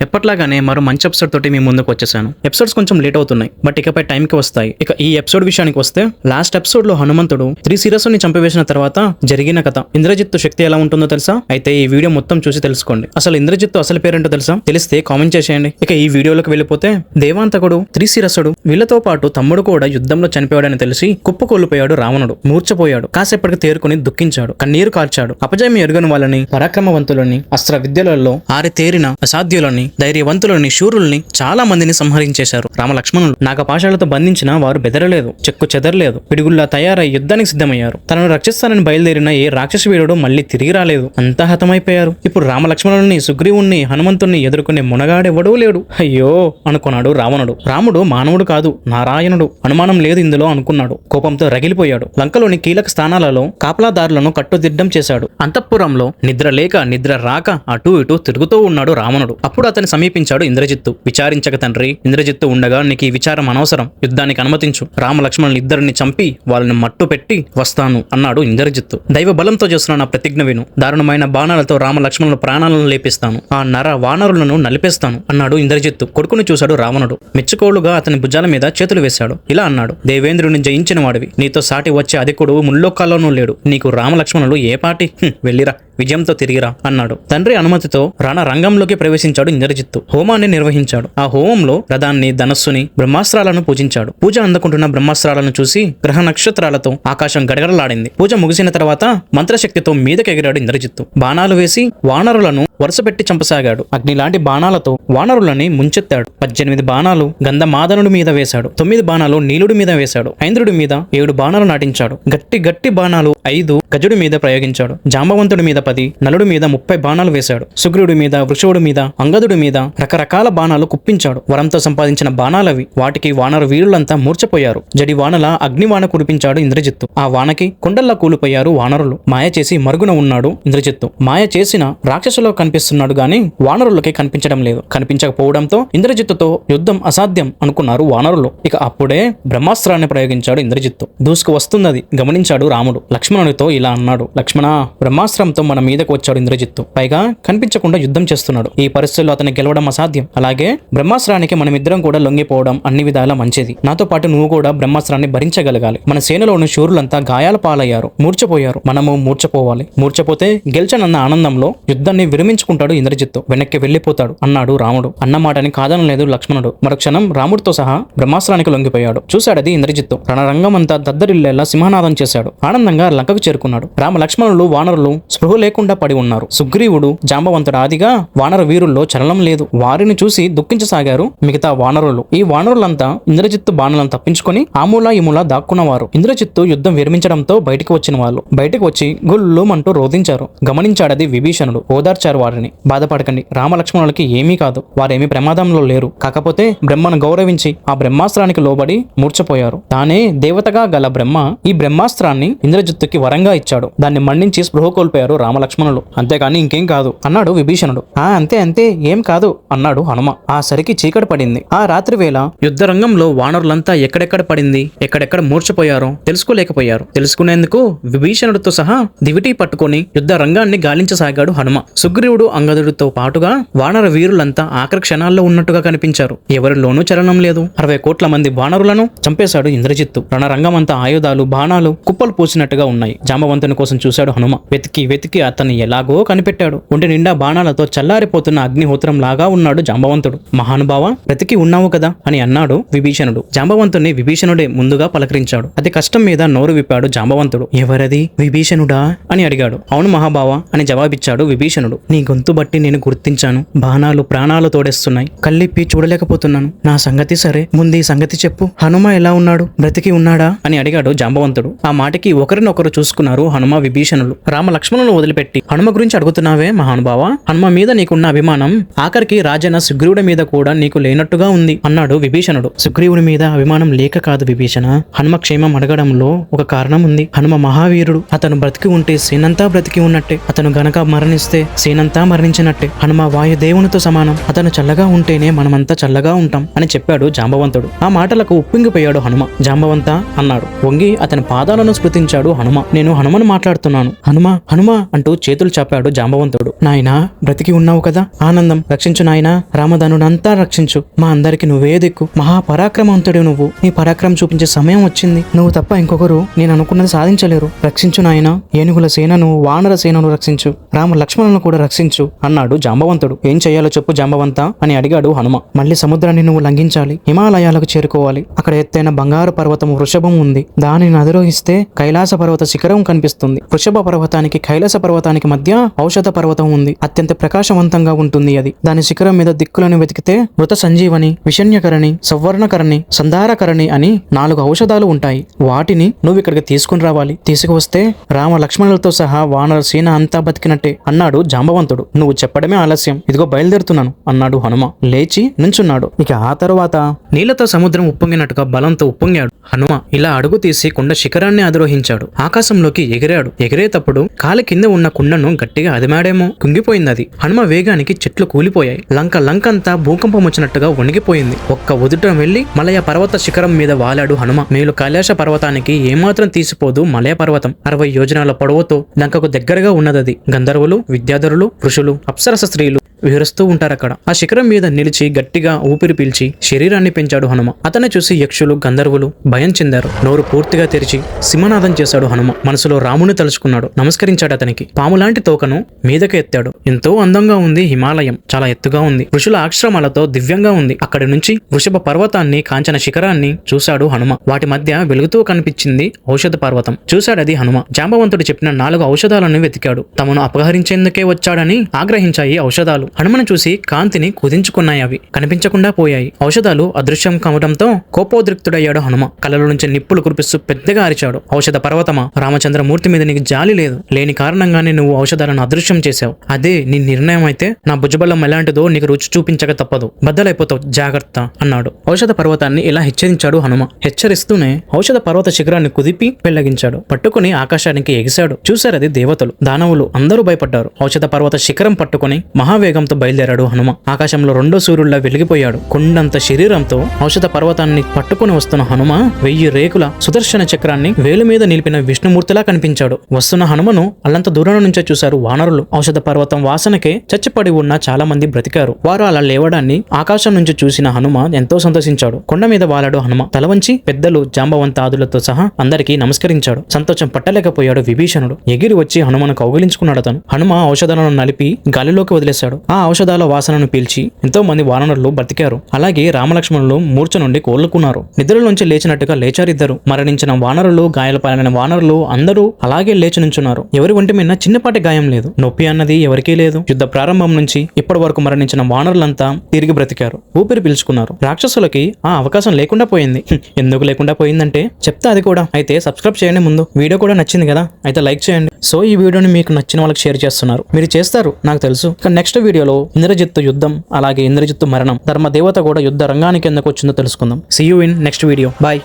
ఎప్పట్లాగానే మరో మంచి ఎపిసోడ్ తోటి మీ ముందుకు వచ్చేసాను. ఎపిసోడ్స్ కొంచెం లేట్ అవుతున్నాయి, బట్ ఇకపై టైంకి వస్తాయి. ఇక ఈ ఎపిసోడ్ విషయానికి వస్తే, లాస్ట్ ఎపిసోడ్ లో హనుమంతుడు త్రిశిరస్సుని చంపివేసిన తర్వాత జరిగిన కథ. ఇంద్రజిత్తు శక్తి ఎలా ఉంటుందో తెలుసా? అయితే ఈ వీడియో మొత్తం చూసి తెలుసుకోండి. అసలు ఇంద్రజిత్తు అసలు పేరేంటో తెలుసా? తెలిస్తే కామెంట్ చేసేయండి. ఇక ఈ వీడియోలోకి వెళ్ళిపోతే, దేవాంతకుడు, త్రిశిరస్సుడు వీళ్ళతో పాటు తమ్ముడు కూడా యుద్ధంలో చనిపోయాడని తెలిసి కుప్పకొల్లిపోయాడు రావణుడు. మూర్చపోయాడు. కాసేపటికి తేరుకుని దుఃఖించాడు, కన్నీరు కార్చాడు. అపజయం ఎరుగని వాళ్ళని, పరాక్రమవంతులని, అస్త్ర విద్యలలో ఆరితేరిన అసాధ్యులని, ధైర్యవంతులని, శూరుల్ని చాలా మందిని సంహరించేశారు రామలక్ష్మణులు. నాగపాశాలతో బంధించిన వారు బెదరలేదు, చెక్కు చెదరలేదు. పిడుగుల్లా తయారై యుద్ధానికి సిద్ధమయ్యారు. తనను రక్షిస్తానని బయలుదేరిన ఏ రాక్షస వీరుడు మళ్ళీ తిరిగి రాలేదు. అంతా హతమైపోయారు. ఇప్పుడు రామలక్ష్మణుల్ని, సుగ్రీవుణ్ణి, హనుమంతుణ్ణి ఎదుర్కొనే మునగాడెవడూ లేడు. అయ్యో అనుకున్నాడు రావణుడు. రాముడు మానవుడు కాదు, నారాయణుడు. అనుమానం లేదు ఇందులో అనుకున్నాడు. కోపంతో రగిలిపోయాడు. లంకలోని కీలక స్థానాలలో కాపలాదారులను కట్టుదిడ్డం చేశాడు. అంతఃపురంలో నిద్ర లేక నిద్ర రాక అటూ ఇటూ తిరుగుతూ ఉన్నాడు రావణుడు. అప్పుడు అతన్ని సమీపించాడు ఇంద్రజిత్తు. విచారించక తండ్రి, ఇంద్రజిత్తు ఉండగా నీకు ఈ విచారం అనవసరం. యుద్ధానికి అనుమతించు. రామలక్ష్మణులు ఇద్దరిని చంపి వాళ్ళని మట్టు పెట్టి వస్తాను అన్నాడు ఇంద్రజిత్తు. దైవ బలంతో చేస్తున్న నా ప్రతిజ్ఞ విను. దారుణమైన బాణాలతో రామలక్ష్మణుల ప్రాణాలను లేపిస్తాను. ఆ నర వానరులను నలిపేస్తాను అన్నాడు ఇంద్రజిత్తు. కొడుకుని చూశాడు రావణుడు. మెచ్చుకోలుగా అతని భుజాల మీద చేతులు వేశాడు. ఇలా అన్నాడు, దేవేంద్రుని జయించిన వాడివి. నీతో సాటి వచ్చే అధికుడు ముల్లోకాల్లోనూ లేడు. నీకు రామలక్ష్మణులు ఏ పాటి? వెళ్ళిరా, విజయంతో తిరిగిరా అన్నాడు. తండ్రి అనుమతితో రణరంగంలోకి ప్రవేశించాడు ఇంద్రజిత్తు. హోమాన్ని నిర్వహించాడు. ఆ హోమంలో రథాన్ని, ధనస్సుని, బ్రహ్మాస్త్రాలను పూజించాడు. పూజ అందుకుంటున్న బ్రహ్మాస్త్రాలను చూసి గ్రహ నక్షత్రాలతో ఆకాశం గడగడలాడింది. పూజ ముగిసిన తర్వాత మంత్రశక్తితో మీదకెగిరాడు ఇంద్రజిత్తు. బాణాలు వేసి వానరులను వరుసపెట్టి చంపసాగాడు. అగ్నిలాంటి బాణాలతో వానరులని ముంచెత్తాడు. 18 బాణాలు గంధమాదనుడి మీద వేశాడు. 9 బాణాలు నీలుడి మీద వేశాడు. ఐంద్రుడి మీద 7 బాణాలు నాటించాడు. గట్టి బాణాలు 5 గజుడి మీద ప్రయోగించాడు. జాంబవంతుడి మీద 10, నలుడి మీద 30 బాణాలు వేశాడు. సుగ్రీవుడి మీద, వృషవుడి మీద, అంగదుడి మీద రకరకాల బాణాలు కుప్పించాడు. వరంతో సంపాదించిన బాణాలవి. వాటికి వానర వీరులంతా మూర్చపోయారు. జడి వానల అగ్నివాన కురిపించాడు ఇంద్రజిత్తు. ఆ వానకి కొండల్లా కూలిపోయారు వానరులు. మాయ చేసి మరుగున ఉన్నాడు ఇంద్రజిత్తు. మాయ చేసిన రాక్షసులో కనిపిస్తున్నాడు గాని వానరులకి కనిపించడం లేదు. కనిపించకపోవడంతో ఇంద్రజిత్తుతో యుద్ధం అసాధ్యం అనుకున్నారు వానరులు. ఇక అప్పుడే బ్రహ్మాస్త్రాన్ని ప్రయోగించాడు ఇంద్రజిత్తు. దూసుకు వస్తున్నది గమనించాడు రాముడు. లక్ష్మణుడితో ఇలా అన్నాడు, లక్ష్మణ, బ్రహ్మాస్త్రంతో మన మీదకు వచ్చాడు ఇంద్రజిత్తు. పైగా కనిపించకుండా యుద్ధం చేస్తున్నాడు. ఈ పరిస్థితుల్లో అతన్ని గెలవడం అసాధ్యం. అలాగే బ్రహ్మాస్త్రానికి మనమిద్దరం కూడా లొంగిపోవడం అన్ని విధాలా మంచిది. నాతో పాటు నువ్వు కూడా బ్రహ్మాస్త్రాన్ని భరించగలగాలి. మన సేనలోని శూరులంతా గాయాల పాలయ్యారు, మూర్చపోయారు. మనము మూర్చపోవాలి. మూర్చపోతే గెలిచనన్న ఆనందంలో యుద్ధాన్ని విరమించుకుంటాడు ఇంద్రజిత్తు. వెనక్కి వెళ్లిపోతాడు అన్నాడు రాముడు. అన్నమాటని కాదనలేదు లక్ష్మణుడు. మరుక్షణం రాముడితో సహా బ్రహ్మాస్త్రానికి లొంగిపోయాడు. చూశాడది ఇంద్రజిత్తు. రణరంగమంతా దద్దరిల్లేలా సింహనాదం చేశాడు. ఆనందంగా లంకకు చేరుకున్నాడు. రామ లక్ష్మణులు వానరులు స్పృహ లేకుండా పడి ఉన్నారు. సుగ్రీవుడు, జాంబవంతుడు ఆదిగా వానర వీరుల్లో చలనం లేదు. వారిని చూసి దుఃఖించసాగారు మిగతా వానరులు. ఈ వానరులంతా ఇంద్రజిత్తు బాణలను తప్పించుకొని ఆమూలా ఇమూలా దాక్కున్నవారు. ఇంద్రజిత్తు యుద్ధం విరమించడంతో బయటికి వచ్చిన వాళ్ళు బయటకు వచ్చి గుల్లుమంటూ రోధించారు. గమనించాడది విభీషణుడు. ఓదార్చారు వారిని. బాధపడకండి, రామలక్ష్మణులకి ఏమీ కాదు. వారేమీ ప్రమాదంలో లేరు. కాకపోతే బ్రహ్మను గౌరవించి ఆ బ్రహ్మాస్త్రానికి లోబడి మూర్చపోయారు. తానే దేవతగా గల బ్రహ్మ ఈ బ్రహ్మాస్త్రాన్ని ఇంద్రజిత్తుకి వరంగా ఇచ్చాడు. దాన్ని మండించి స్పృహ కోల్పోయారు రామలక్ష్మణులు. అంతేకాని ఇంకేం కాదు అన్నాడు విభీషణుడు. అంతే అంతే, ఏం కాదు అన్నాడు హనుమ. ఆ సరికి చీకటి పడింది. ఆ రాత్రి వేళ యుద్ధ రంగంలో వానరులంతా ఎక్కడెక్కడ పడింది, ఎక్కడెక్కడ మూర్చపోయారో తెలుసుకోలేకపోయారు. తెలుసుకునేందుకు విభీషణుడితో సహా దివిటీ పట్టుకొని యుద్ధ రంగాన్ని గాలించసాగాడు హనుమ. సుగ్రీవుడు, అంగదుడితో పాటుగా వానర వీరులంతా ఆఖరి క్షణాల్లో ఉన్నట్టుగా కనిపించారు. ఎవరిలోనూ చలనం లేదు. 60 కోట్ల మంది వానరులను చంపేశాడు ఇంద్రజిత్తు. రణరంగమంతా ఆయుధాలు, బాణాలు కుప్పలు పూసినట్టుగా ఉన్నాయి. జాంబవంతుని కోసం చూశాడు హనుమ. వెతికి అతన్ని ఎలాగో కనిపెట్టాడు. ఒంటి నిండా బాణాలతో చల్లారిపోతున్న అగ్నిహోత్రం లాగా ఉన్నాడు జాంబవంతుడు. మహానుభావ, బ్రతికి ఉన్నావు కదా అని అన్నాడు విభీషణుడు. జాంబవంతుని విభీషణుడే ముందుగా పలకరించాడు. అతి కష్టం మీద నోరు విప్పాడు జాంబవంతుడు. ఎవరది, విభీషణుడా అని అడిగాడు. అవును మహాభావ అని జవాబిచ్చాడు విభీషణుడు. నీ గొంతు బట్టి నేను గుర్తించాను. బాణాలు ప్రాణాలు తోడేస్తున్నాయి. కళ్ళిప్పి చూడలేకపోతున్నాను. నా సంగతి సరే, ముందు ఈ సంగతి చెప్పు. హనుమ ఎలా ఉన్నాడు, బ్రతికి ఉన్నాడా అని అడిగాడు జాంబవంతుడు. ఆ మాటకి ఒకరినొకరు చూసుకున్నారు హనుమ, విభీషణులు. రామ లక్ష్మణులను వదిలిపెట్టి హనుమ గురించి అడుగుతున్నావే మహానుభావ, హనుమ మీద నీకున్న అభిమానం ఆఖరికి రాజన సుగ్రీవుడి మీద కూడా నీకు లేనట్టుగా ఉంది అన్నాడు విభీషణుడు. సుగ్రీవుడి మీద అభిమానం లేక కాదు విభీషణ, హనుమ క్షేమం అడగడంలో ఒక కారణం ఉంది. హనుమ మహావీరుడు. అతను బ్రతికి ఉంటే సేనంతా బ్రతికి ఉన్నట్టే. అతను గనక మరణిస్తే సేనంతా మరణించినట్టే. హనుమ వాయుదేవునితో సమానం. అతను చల్లగా ఉంటేనే మనమంతా చల్లగా ఉంటాం అని చెప్పాడు జాంబవంతుడు. ఆ మాటలకు ఉప్పింగిపోయాడు హనుమ. జాంబవంత అన్నాడు. వంగి అతని పాదాలను స్మృతించాడు హనుమ. నేను హనుమను మాట్లాడుతున్నాను. హనుమ హనుమ అంటూ చేతులు చాపాడు జాంబవంతుడు. నాయనా బ్రతికి ఉన్నావు కదా, ఆనందం. రక్షించు నాయనా, రామధనునంతా రక్షించు. మా అందరికి నువ్వే దిక్కు. మహాపరాక్రమవంతుడు నువ్వు. నీ పరాక్రమం చూపించే సమయం వచ్చింది. నువ్వు తప్ప ఇంకొకరు నేను అనుకున్నది సాధించలేరు. రక్షించు నాయనా, ఏనుగుల సేనను, వానర సేనను రక్షించు. రామ లక్ష్మణులను కూడా రక్షించు అన్నాడు జాంబవంతుడు. ఏం చెయ్యాలో చెప్పు జాంబవంత అని అడిగాడు హనుమ. మళ్ళీ సముద్రాన్ని నువ్వు లంఘించాలి. హిమాలయాలకు చేరుకోవాలి. అక్కడ ఎత్తైన బంగారు పర్వతం వృషభం ఉంది. దానిని అధిరోహిస్తే కైలాస పర్వత శిఖరం కనిపిస్తుంది. వృషభ పర్వతానికి కైలాస పర్వతానికి మధ్య ఔషధ పర్వతం ఉంది. అత్యంత ప్రకాశవంతంగా ఉంటుంది అది. దాని శిఖరం మీద దిక్కులను వెతికితే మృత సంజీవని, విషణ్యకరణి, సవర్ణకరణి, సంధారకరణి అని 4 ఔషధాలు ఉంటాయి. వాటిని నువ్వు ఇక్కడికి తీసుకుని రావాలి. తీసుకువస్తే రామ లక్ష్మణులతో సహా వానర సేన అంతా బతికినట్టే అన్నాడు జాంబవంతుడు. నువ్వు చెప్పడమే ఆలస్యం. ఇదిగో బయలుదేరుతున్నాను అన్నాడు హనుమ. లేచి నుంచున్నాడు. ఇక ఆ తరువాత నీళ్లతో సముద్రం ఉప్పొంగినట్టుగా బలంతో ఉప్పొంగాడు హనుమ. ఇలా అడుగు తీసి కుండ శిఖరాన్ని అధిరోహించాడు. ఆకాశంలోకి ఎగిరాడు. ఎగిరేటప్పుడు కాలి కింద ఉన్న కుండను గట్టిగా అదిమాడేమో, కుంగిపోయింది అది. హనుమ వేగానికి చెట్లు కూలిపోయాయి. లంకంతా భూకంపం వచ్చినట్టుగా వణిగిపోయింది. ఒక్క ఉదుటం వెళ్లి మలయ పర్వత శిఖరం మీద వాలాడు హనుమ. మేలు కైలాస పర్వతానికి ఏమాత్రం తీసిపోదు మలయ పర్వతం. 60 యోజనాల పొడవుతో లంకకు దగ్గరగా ఉన్నదది. గంధర్వులు, విద్యాధరులు, ఋషులు, అప్సరస స్త్రీలు విహరిస్తూ ఉంటారక్కడ. ఆ శిఖరం మీద నిలిచి గట్టిగా ఊపిరి పీల్చి శరీరాన్ని పెంచాడు హనుమ. అతన్ని చూసి యక్షులు, గంధర్వులు భయం చెందారు. నోరు పూర్తిగా తెరిచి సింహనాదం చేశాడు హనుమ. మనసులో రాముని తలుచుకున్నాడు. నమస్కరించాడు అతనికి. పాములాంటి తోకను మీదకు ఎత్తాడు. ఎంతో అందంగా ఉంది హిమాలయం. చాలా ఎత్తుగా ఉంది. ఋషుల ఆశ్రమాలతో దివ్యంగా ఉంది. అక్కడి నుంచి వృషభ పర్వతాన్ని, కాంచన శిఖరాన్ని చూశాడు హనుమ. వాటి మధ్య వెలుగుతూ కనిపించింది ఔషధ పర్వతం. చూశాడది హనుమ. జాంబవంతుడు చెప్పిన 4 ఔషధాలను వెతికాడు. తమను అపహరించేందుకే వచ్చాడని ఆగ్రహించాయి ఔషధాలు. హనుమను చూసి కాంతిని కుదించుకున్నాయి. అవి కనిపించకుండా పోయాయి. ఔషధాలు అదృశ్యం కావడంతో కోపోద్రిక్తుడయ్యాడు హనుమ. కళ్ళలో నుంచి నిప్పులు కురిపిస్తూ పెద్దగా అరిచాడు. ఔషధ పర్వతమా, రామచంద్రమూర్తి మీద నీకు జాలి లేదు. లేని కారణంగానే నువ్వు ఔషధాలను అదృశ్యం చేశావు. అదే నీ నిర్ణయం అయితే నా భుజబలం ఎలాంటిదో నీకు రుచి చూపించక తప్పదు. బద్దలైపోతావు, జాగ్రత్త అన్నాడు. ఔషధ పర్వతాన్ని ఇలా హెచ్చరించాడు హనుమ. హెచ్చరిస్తూనే ఔషధ పర్వత శిఖరాన్ని కుదిపి పెళ్లగించాడు. పట్టుకుని ఆకాశానికి ఎగిశాడు. చూశారది దేవతలు, దానవులు అందరూ భయపడ్డారు. ఔషధ పర్వత శిఖరం పట్టుకుని మహావేగంతో బయలుదేరాడు హనుమ. ఆకాశంలో 2 సూర్యుల్లా వెలిగిపోయాడు. కొండంత శరీరంతో ఔషధ పర్వతాన్ని పట్టుకుని వస్తున్న హనుమ 1000 రేకుల సుదర్శన చక్రాన్ని వేలు మీద నిలిపిన విష్ణుమూర్తిలా కనిపించాడు. వస్తున్న హనుమను అల్లంత దూరం నుంచే చూశారు వానరులు. ఔషధ పర్వతం వాసనకే చచ్చిపడి ఉన్న చాలా మంది బ్రతికారు. వారు అలా లేవడాన్ని ఆకాశం నుంచి చూసిన హనుమ ఎంతో సంతోషించాడు. కొండ మీద వాలాడు హనుమ. తల వంచి పెద్దలు, జాంబవంతాదులతో సహా అందరికీ నమస్కరించాడు. సంతోషం పట్టలేకపోయాడు విభీషణుడు. ఎగిరి వచ్చి హనుమను కౌగిలించుకున్నాడు. అతను హనుమ ఔషధాలను నలిపి గాలిలోకి వదిలేశాడు. ఆ ఔషధాల వాసనను పీల్చి ఎంతో మంది వానరులు బతికారు. అలాగే రామలక్ష్మణులు మూర్ఛ నుండి కోలుకున్నారు. నిద్రలోంచి లేచినట్టుగా లేచారిద్దరు. మరణించిన వానరులు, గాయాల పాలైన వానరులు అందరూ అలాగే లేచి నుంచున్నారు. ఎవరి ఒంటి మీద చిన్నపాటి గాయం లేదు. నొప్పి అన్నది ఎవరికీ లేదు. యుద్ధ ప్రారంభం నుంచి ఇప్పటి వరకు మరణించిన వానరులంతా తిరిగి బ్రతికారు. ఊపిరి పీల్చుకున్నారు. రాక్షసులకి ఆ అవకాశం లేకుండా పోయింది. ఎందుకు లేకుండా పోయిందంటే చెప్తా అది కూడా. అయితే సబ్స్క్రైబ్ చేయండి. ముందు వీడియో కూడా నచ్చింది కదా, అయితే లైక్ చేయండి. సో ఈ వీడియోని మీకు నచ్చిన వాళ్ళకి షేర్ చేస్తున్నారు. మీరు చేస్తారు నాకు తెలుసు. ఇక నెక్స్ట్ వీడియోలో ఇంద్రజిత్తు యుద్ధం, అలాగే ఇంద్రజిత్తు మరణం, ధర్మదేవత కూడా యుద్ధ రంగానికి ఎందుకు వచ్చిందో తెలుసుకుందాం. See you in next video. Bye.